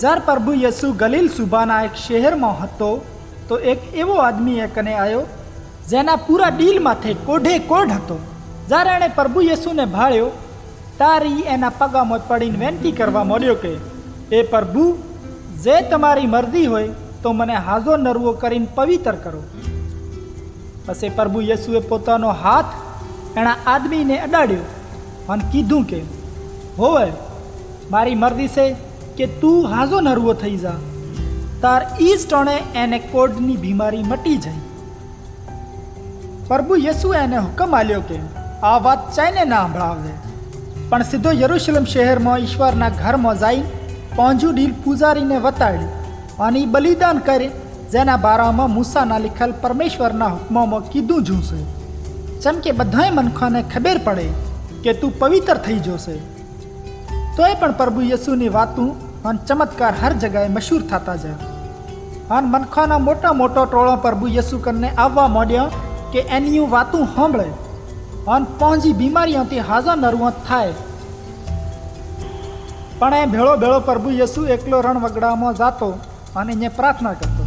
જ્યારે પ્રભુ યેસુ ગલીલ સુબાના એક શહેરમાં હતો તો એક એવો આદમી એ કને આવ્યો જેના પૂરા ડીલ માથે કોઢે કોઢ હતો. જ્યારે એણે પ્રભુ યેસુને ભાળ્યો તારી એના પગામાં પડીને વિનંતી કરવા માંડ્યો કે એ પ્રભુ, જે તમારી મરજી હોય તો મને હાજો નરવો કરીને પવિત્ર કરો. પછી પ્રભુ યેસુએ પોતાનો હાથ એના આદમીને અડાડ્યો અને કીધું કે હોવે, મારી મરજી છે કે તું હાજો નરવો થઈ જા. તાર ઈ જ ટણે એને કોઢની બીમારી મટી જાય. પ્રભુ યેસુએ એને હુકમ આલ્યો કે આ વાત ચાઈને ના સંભળાવે, પણ સીધો યરૂશલેમ શહેરમાં ઈશ્વરના ઘરમાં જઈને પાંજુ ડીલ પૂજારીને વતાડ્યું અને એ બલિદાન કરે જેના બારામાં મૂસાના લીખેલ પરમેશ્વરના હુકમોમાં કીધું જશે, જેમ કે બધાય મનખાને ખબર પડે કે તું પવિત્ર થઈ જશે. તોય પણ પ્રભુ યેસુની વાતું અને ચમત્કાર હર જગાએ મશહૂર થતા જાય અને મનખાના મોટા મોટો ટોળો પ્રભુ યેસુ કને આવવા માંડ્યા કે એની વાતું સાંભળે અને પહોંચી બીમારીઓથી હાજર નરવો થાય. પણ એ ભેળો ભેળો પ્રભુ યેસુ એકલો રણવગડામાં જાતો અને એને પ્રાર્થના કરતો.